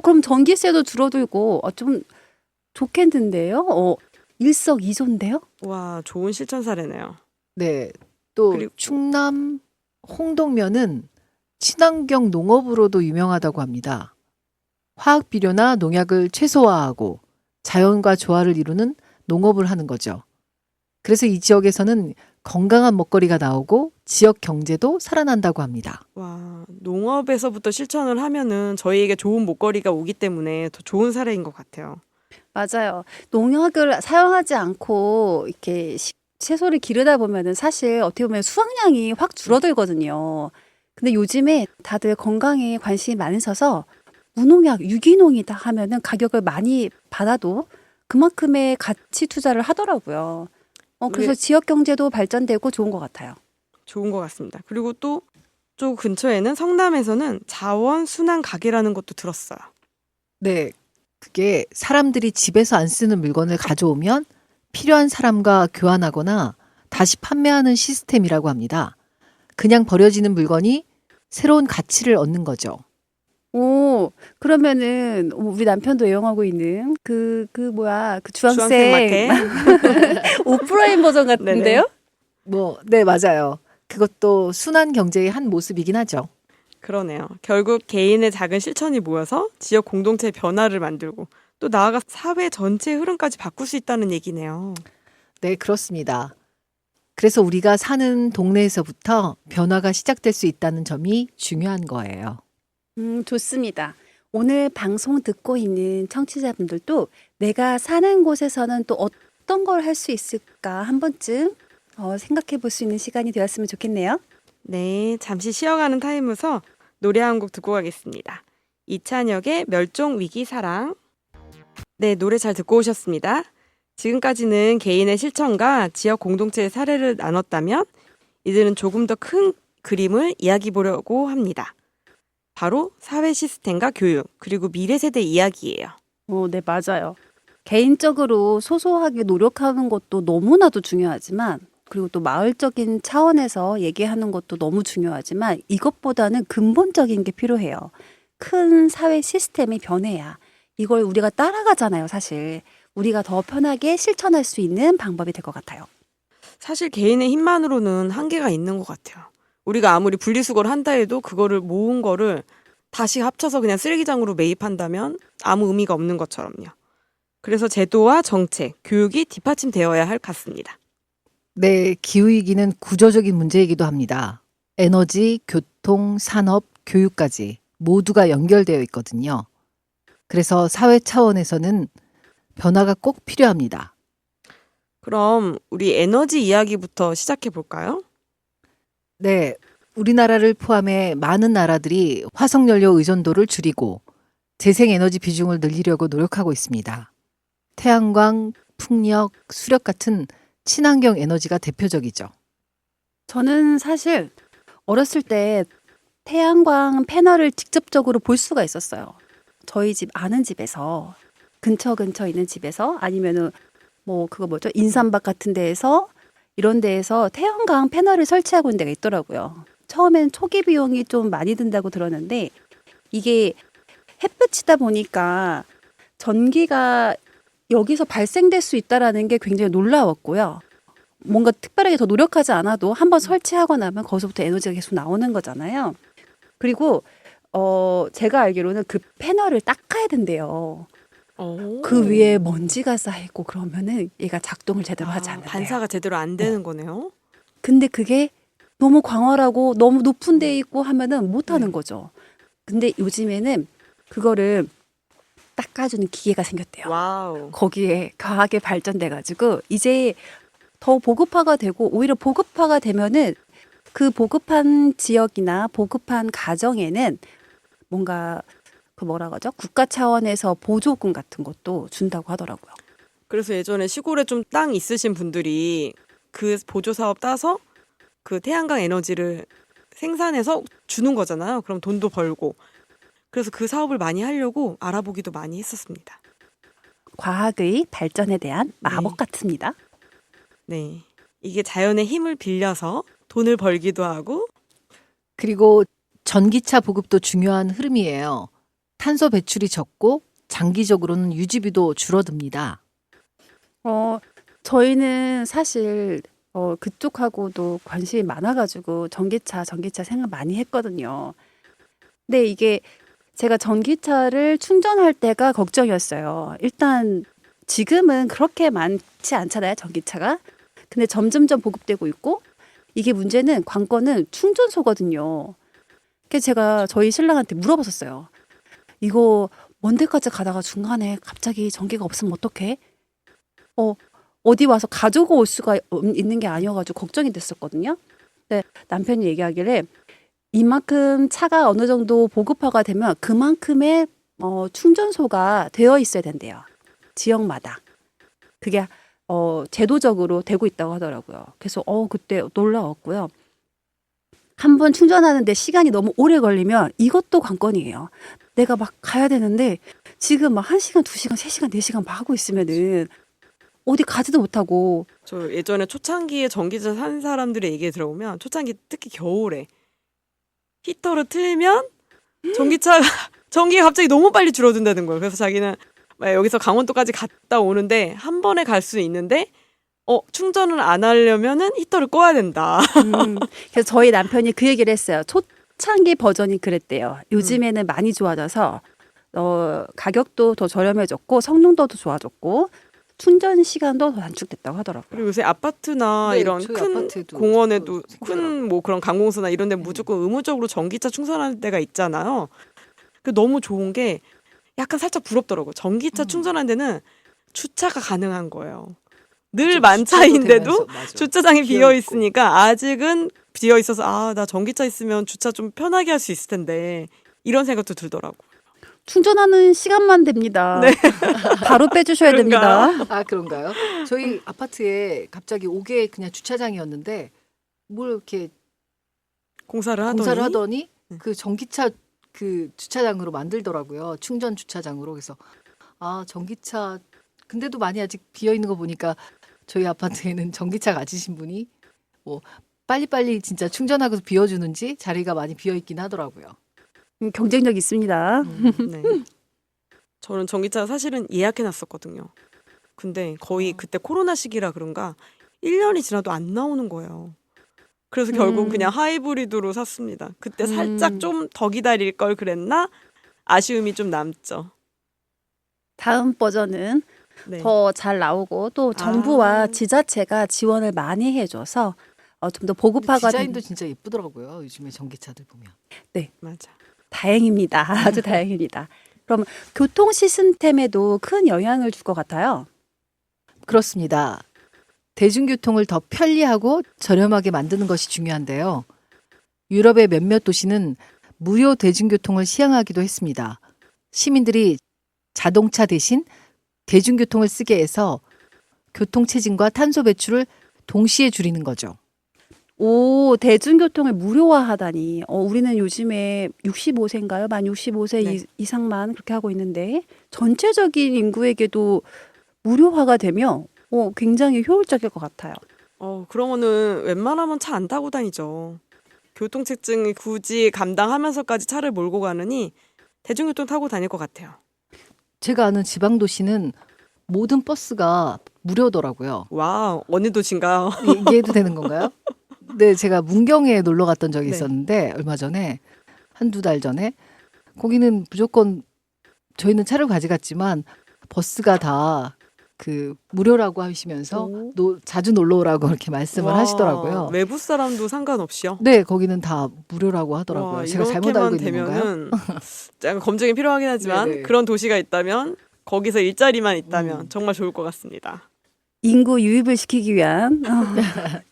그럼 전기세도 줄어들고 좀 좋겠는데요? 일석이조인데요? 와, 좋은 실천 사례네요. 네. 또 그리고- 충남 홍동면은 친환경 농업으로도 유명하다고 합니다. 화학 비료나 농약을 최소화하고 자연과 조화를 이루는 농업을 하는 거죠. 그래서 이 지역에서는 건강한 먹거리가 나오고 지역 경제도 살아난다고 합니다. 와, 농업에서부터 실천을 하면은 저희에게 좋은 먹거리가 오기 때문에 더 좋은 사례인 것 같아요. 맞아요. 농약을 사용하지 않고 이렇게 채소를 기르다 보면은 사실 어떻게 보면 수확량이 확 줄어들거든요. 근데 요즘에 다들 건강에 관심이 많으셔서 무농약, 유기농이다 하면은 가격을 많이 받아도 그만큼의 가치 투자를 하더라고요. 그래서 왜- 지역 경제도 발전되고 좋은 것 같아요. 좋은 것 같습니다. 그리고 또 저 근처에는 성남에서는 자원 순환 가게라는 것도 들었어요. 네. 그게 사람들이 집에서 안 쓰는 물건을 가져오면 필요한 사람과 교환하거나 다시 판매하는 시스템이라고 합니다. 그냥 버려지는 물건이 새로운 가치를 얻는 거죠. 그러면은 우리 남편도 애용하고 있는 그 주황색 주황색 마켓. 오프라인 버전 같은데요? 네, 맞아요. 그것도 순환 경제의 한 모습이긴 하죠. 그러네요. 결국 개인의 작은 실천이 모여서 지역 공동체의 변화를 만들고 또 나아가 사회 전체의 흐름까지 바꿀 수 있다는 얘기네요. 네, 그렇습니다. 그래서 우리가 사는 동네에서부터 변화가 시작될 수 있다는 점이 중요한 거예요. 좋습니다. 오늘 방송 듣고 있는 청취자분들도 내가 사는 곳에서는 또 어떤 걸 할 수 있을까 한 번쯤 생각해 볼 수 있는 시간이 되었으면 좋겠네요. 네, 잠시 쉬어가는 타임에서 노래 한 곡 듣고 가겠습니다. 이찬혁의 멸종 위기 사랑. 네, 노래 잘 듣고 오셨습니다. 지금까지는 개인의 실천과 지역 공동체의 사례를 나눴다면 이제는 조금 더 큰 그림을 이야기 보려고 합니다. 바로 사회 시스템과 교육, 그리고 미래 세대 이야기예요. 네, 맞아요. 개인적으로 소소하게 노력하는 것도 너무나도 중요하지만, 그리고 또 마을적인 차원에서 얘기하는 것도 너무 중요하지만, 이것보다는 근본적인 게 필요해요. 큰 사회 시스템이 변해야 이걸 우리가 따라가잖아요, 사실. 우리가 더 편하게 실천할 수 있는 방법이 될 것 같아요. 사실 개인의 힘만으로는 한계가 있는 것 같아요. 우리가 아무리 분리수거를 한다 해도 그거를 모은 거를 다시 합쳐서 그냥 쓰레기장으로 매입한다면 아무 의미가 없는 것처럼요. 그래서 제도와 정책, 교육이 뒷받침되어야 할 것 같습니다. 네, 기후위기는 구조적인 문제이기도 합니다. 에너지, 교통, 산업, 교육까지 모두가 연결되어 있거든요. 그래서 사회 차원에서는 변화가 꼭 필요합니다. 그럼 우리 에너지 이야기부터 시작해 볼까요? 네, 우리나라를 포함해 많은 나라들이 화석연료 의존도를 줄이고 재생에너지 비중을 늘리려고 노력하고 있습니다. 태양광, 풍력, 수력 같은 친환경 에너지가 대표적이죠. 저는 사실 어렸을 때 태양광 패널을 직접적으로 볼 수가 있었어요. 저희 집 아는 집에서 근처 있는 집에서 아니면은 그거 뭐죠? 인삼밭 같은 데에서 이런 데에서 태양광 패널을 설치하고 있는 데가 있더라고요. 처음엔 초기 비용이 좀 많이 든다고 들었는데 이게 햇볕이다 보니까 전기가 여기서 발생될 수 있다라는 게 굉장히 놀라웠고요. 뭔가 특별하게 더 노력하지 않아도 한번 설치하고 나면 거기서부터 에너지가 계속 나오는 거잖아요. 그리고 제가 알기로는 그 패널을 닦아야 된대요. 그 위에 먼지가 쌓이고 그러면은 얘가 작동을 제대로 하지 않는데요. 반사가 제대로 안 되는 거네요. 근데 그게 너무 광활하고 너무 높은 데 있고 하면은 못 하는 거죠. 근데 요즘에는 그거를 닦아주는 기계가 생겼대요. 와우. 거기에 과하게 발전돼 가지고 이제 더 보급화가 되고 오히려 보급화가 되면은 그 보급한 지역이나 보급한 가정에는 뭔가 그 뭐라 그러죠? 국가 차원에서 보조금 같은 것도 준다고 하더라고요. 그래서 예전에 시골에 좀 땅 있으신 분들이 그 보조 사업 따서 그 태양광 에너지를 생산해서 주는 거잖아요. 그럼 돈도 벌고. 그래서 그 사업을 많이 하려고 알아보기도 많이 했었습니다. 과학의 발전에 대한 마법 같습니다. 네. 이게 자연의 힘을 빌려서 돈을 벌기도 하고 그리고 전기차 보급도 중요한 흐름이에요. 탄소 배출이 적고 장기적으로는 유지비도 줄어듭니다. 저희는 사실 그쪽하고도 관심이 많아가지고 전기차 생각 많이 했거든요. 근데 이게 제가 전기차를 충전할 때가 걱정이었어요. 일단 지금은 그렇게 많지 않잖아요, 전기차가. 근데 점점점 보급되고 있고 이게 문제는 관건은 충전소거든요. 그래서 제가 저희 신랑한테 물어봤었어요. 이거 먼 데까지 가다가 중간에 갑자기 전기가 없으면 어떡해? 어디 와서 가지고 올 수가 있는 게 아니어가지고 걱정이 됐었거든요. 근데 남편이 얘기하길래 이만큼 차가 어느 정도 보급화가 되면 그만큼의 충전소가 되어 있어야 된대요. 지역마다. 그게 제도적으로 되고 있다고 하더라고요. 그래서 그때 놀라웠고요. 한 번 충전하는데 시간이 너무 오래 걸리면 이것도 관건이에요. 내가 막 가야 되는데 지금 막 1시간, 2시간, 3시간, 4시간 막 하고 있으면은 어디 가지도 못하고. 저 예전에 초창기에 전기차 산 사람들의 얘기 들어보면 초창기 특히 겨울에 히터를 틀면 전기가 갑자기 너무 빨리 줄어든다는 거예요. 그래서 자기는 여기서 강원도까지 갔다 오는데 한 번에 갈 수 있는데 충전을 안 하려면은 히터를 꺼야 된다. 그래서 저희 남편이 그 얘기를 했어요. 초창기 버전이 그랬대요. 요즘에는 많이 좋아져서 가격도 더 저렴해졌고 성능도 더 좋아졌고 충전 시간도 더 단축됐다고 하더라고요. 그리고 요새 아파트나 네, 이런 저희 큰 아파트에도 공원에도 그거 큰 뭐 그런 관공서나 이런 데 무조건 의무적으로 전기차 충전하는 데가 있잖아요. 그 너무 좋은 게 약간 살짝 부럽더라고요. 전기차 충전하는 데는 주차가 가능한 거예요. 늘 만차인데도 주차장이 비어 있으니까 아직은 비어 있어서 나 전기차 있으면 주차 좀 편하게 할 수 있을 텐데 이런 생각도 들더라고. 충전하는 시간만 됩니다. 네. 바로 빼주셔야 그런가요? 됩니다. 아, 그런가요? 저희 아파트에 갑자기 5개 그냥 주차장이었는데 뭘 이렇게 공사를 공사를 하더니 하더니 그 전기차 그 주차장으로 만들더라고요. 충전 주차장으로. 그래서 전기차 근데도 많이 아직 비어 있는 거 보니까 저희 아파트에는 전기차 가지신 분이 뭐 빨리빨리 진짜 충전하고 비워주는지 자리가 많이 비어 있긴 하더라고요. 경쟁력 있습니다. 네. 저는 전기차 사실은 예약해 놨었거든요. 근데 거의 그때 코로나 시기라 그런가 1년이 지나도 안 나오는 거예요. 그래서 결국 그냥 하이브리드로 샀습니다. 그때 살짝 좀 더 기다릴 걸 그랬나? 아쉬움이 좀 남죠. 다음 버전은 네. 더 잘 나오고 또 정부와 지자체가 지원을 많이 해줘서 좀 더 근데 보급화가 디자인도 되는 진짜 예쁘더라고요. 요즘에 전기차들 보면. 맞아. 다행입니다. 아주 다행입니다. 그럼 교통 시스템에도 큰 영향을 줄 것 같아요. 그렇습니다. 대중교통을 더 편리하고 저렴하게 만드는 것이 중요한데요. 유럽의 몇몇 도시는 무료 대중교통을 시행하기도 했습니다. 시민들이 자동차 대신 대중교통을 쓰게 해서 교통체증과 탄소 배출을 동시에 줄이는 거죠. 오, 대중교통을 무료화하다니. 우리는 요즘에 65세인가요? 만 65세 네. 이상만 그렇게 하고 있는데 전체적인 인구에게도 무료화가 되면 굉장히 효율적일 것 같아요. 그러면은 웬만하면 차 안 타고 다니죠. 교통체증이 굳이 감당하면서까지 차를 몰고 가느니 대중교통 타고 다닐 것 같아요. 제가 아는 지방도시는 모든 버스가 무료더라고요. 와, 어느 도시인가요? 얘기해도 되는 건가요? 네, 제가 문경에 놀러 갔던 적이 네. 있었는데 얼마 전에 한두 달 전에 거기는 무조건 저희는 차를 가져갔지만 버스가 다 그 무료라고 하시면서 자주 놀러 오라고 그렇게 말씀을 와, 하시더라고요. 외부 사람도 상관없이요? 네, 거기는 다 무료라고 하더라고요. 와, 제가 잘못 알고 이렇게만 있는 건가요? 되면은 약간 검증이 필요하긴 하지만 네네. 그런 도시가 있다면 거기서 일자리만 있다면 음. 정말 좋을 것 같습니다. 인구 유입을 시키기 위한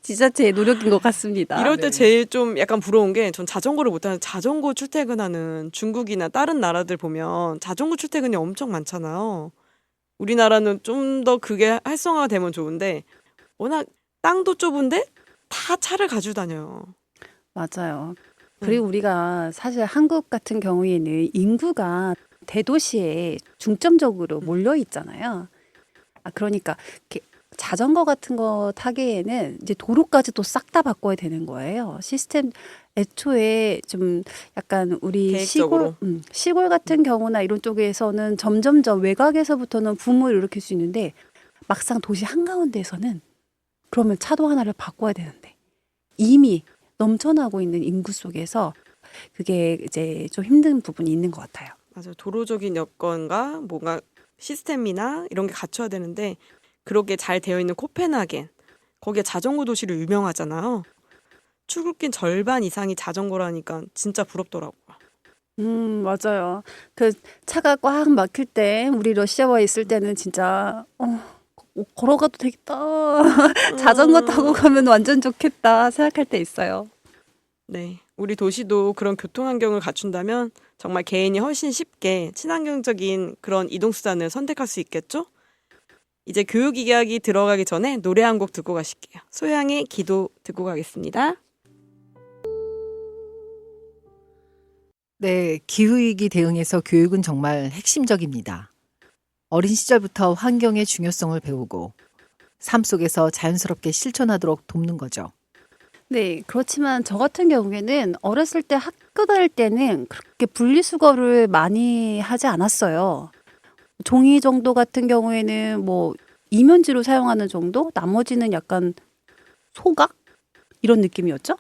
지자체의 노력인 것 같습니다. 이럴 때 네. 제일 좀 약간 부러운 게 전 자전거를 못하는 자전거 출퇴근하는 중국이나 다른 나라들 보면 자전거 출퇴근이 엄청 많잖아요. 우리나라는 좀 더 그게 활성화가 되면 좋은데 워낙 땅도 좁은데 다 차를 가지고 다녀요. 맞아요. 그리고 우리가 사실 한국 같은 경우에는 인구가 대도시에 중점적으로 몰려 있잖아요. 그러니까 이렇게 자전거 같은 거 타기에는 이제 도로까지 또 싹 다 바꿔야 되는 거예요. 시스템 애초에 좀 약간 우리 계획적으로. 시골 같은 경우나 이런 쪽에서는 점점점 외곽에서부터는 붐을 일으킬 수 있는데 막상 도시 한가운데에서는 그러면 차도 하나를 바꿔야 되는데 이미 넘쳐나고 있는 인구 속에서 그게 이제 좀 힘든 부분이 있는 것 같아요. 맞아요. 도로적인 여건과 뭔가 시스템이나 이런 게 갖춰야 되는데 그렇게 잘 되어 있는 코펜하겐 거기에 자전거 도시로 유명하잖아요. 출국길 절반 이상이 자전거라니까 진짜 부럽더라고요. 맞아요. 그 차가 꽉 막힐 때 우리 러시아와에 있을 때는 진짜 걸어가도 되겠다. 자전거 타고 가면 완전 좋겠다 생각할 때 있어요. 네, 우리 도시도 그런 교통 환경을 갖춘다면 정말 개인이 훨씬 쉽게 친환경적인 그런 이동수단을 선택할 수 있겠죠? 이제 교육 이야기 들어가기 전에 노래 한 곡 듣고 가실게요. 소양의 기도 듣고 가겠습니다. 네, 기후위기 대응에서 교육은 정말 핵심적입니다. 어린 시절부터 환경의 중요성을 배우고 삶 속에서 자연스럽게 실천하도록 돕는 거죠. 네, 그렇지만 저 같은 경우에는 어렸을 때 학교 다닐 때는 그렇게 분리수거를 많이 하지 않았어요. 종이 정도 같은 경우에는 뭐 이면지로 사용하는 정도? 나머지는 약간 소각? 이런 느낌이었죠?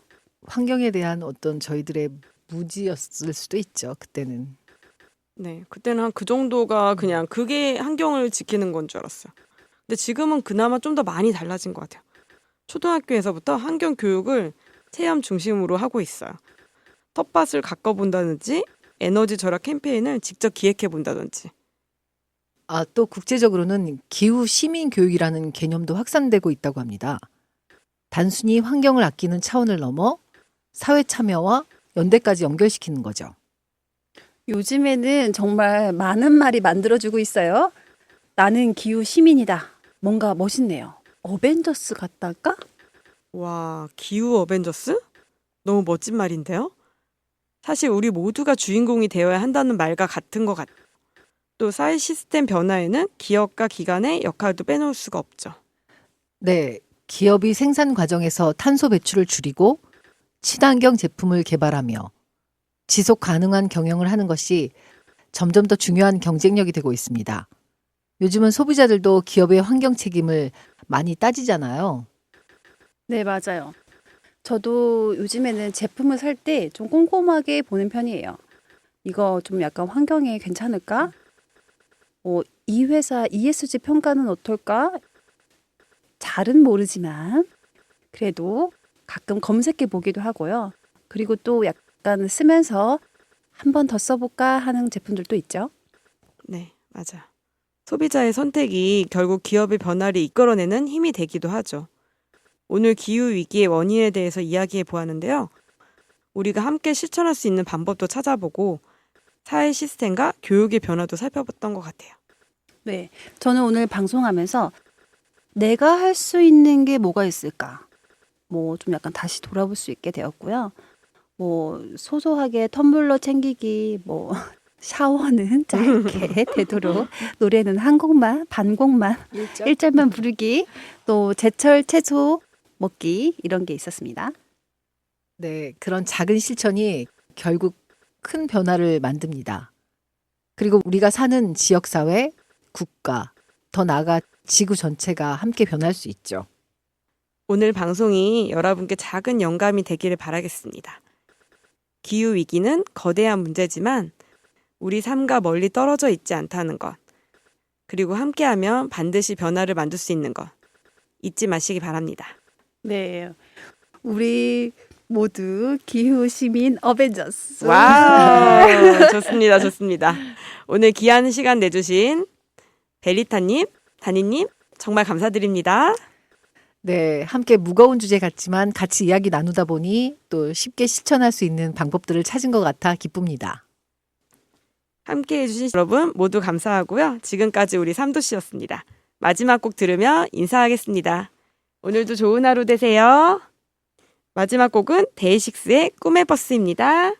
환경에 대한 어떤 저희들의 무지였을 수도 있죠. 그때는. 네, 그때는 한 그 정도가 그냥 그게 환경을 지키는 건 줄 알았어요. 근데 지금은 그나마 좀 더 많이 달라진 것 같아요. 초등학교에서부터 환경 교육을 체험 중심으로 하고 있어요. 텃밭을 가꿔본다든지 에너지 절약 캠페인을 직접 기획해 본다든지. 또 국제적으로는 기후 시민 교육이라는 개념도 확산되고 있다고 합니다. 단순히 환경을 아끼는 차원을 넘어 사회 참여와 연대까지 연결시키는 거죠. 요즘에는 정말 많은 말이 만들어지고 있어요. 나는 기후 시민이다. 뭔가 멋있네요. 어벤져스 같달까? 와, 기후 어벤져스? 너무 멋진 말인데요? 사실 우리 모두가 주인공이 되어야 한다는 말과 같은 것 같아요. 또 사회 시스템 변화에는 기업과 기관의 역할도 빼놓을 수가 없죠. 네, 기업이 생산 과정에서 탄소 배출을 줄이고 친환경 제품을 개발하며 지속 가능한 경영을 하는 것이 점점 더 중요한 경쟁력이 되고 있습니다. 요즘은 소비자들도 기업의 환경 책임을 많이 따지잖아요. 네, 맞아요. 저도 요즘에는 제품을 살 때 좀 꼼꼼하게 보는 편이에요. 이거 좀 약간 환경에 괜찮을까? 이 회사 ESG 평가는 어떨까? 잘은 모르지만 그래도 가끔 검색해 보기도 하고요. 그리고 또 약간 쓰면서 한 번 더 써볼까 하는 제품들도 있죠. 네, 맞아. 소비자의 선택이 결국 기업의 변화를 이끌어내는 힘이 되기도 하죠. 오늘 기후 위기의 원인에 대해서 이야기해 보았는데요. 우리가 함께 실천할 수 있는 방법도 찾아보고 사회 시스템과 교육의 변화도 살펴봤던 것 같아요. 네, 저는 오늘 방송하면서 내가 할 수 있는 게 뭐가 있을까? 뭐 좀 약간 다시 돌아볼 수 있게 되었고요. 뭐 소소하게 텀블러 챙기기, 뭐 샤워는 짧게 되도록 노래는 한 곡만, 반 곡만, 1절만 부르기, 또 제철 채소 먹기 이런 게 있었습니다. 네, 그런 작은 실천이 결국 큰 변화를 만듭니다. 그리고 우리가 사는 지역사회, 국가, 더 나아가 지구 전체가 함께 변할 수 있죠. 오늘 방송이 여러분께 작은 영감이 되기를 바라겠습니다. 기후위기는 거대한 문제지만 우리 삶과 멀리 떨어져 있지 않다는 것, 그리고 함께하면 반드시 변화를 만들 수 있는 것 잊지 마시기 바랍니다. 네, 우리 모두 기후 시민 어벤져스. 와우, 좋습니다, 좋습니다. 오늘 귀한 시간 내주신 벨리타님, 다니님 정말 감사드립니다. 네, 함께 무거운 주제 같지만 같이 이야기 나누다 보니 또 쉽게 실천할 수 있는 방법들을 찾은 것 같아 기쁩니다. 함께 해주신 여러분 모두 감사하고요. 지금까지 우리 삼도씨였습니다. 마지막 곡 들으며 인사하겠습니다. 오늘도 좋은 하루 되세요. 마지막 곡은 데이식스의 꿈의 버스입니다.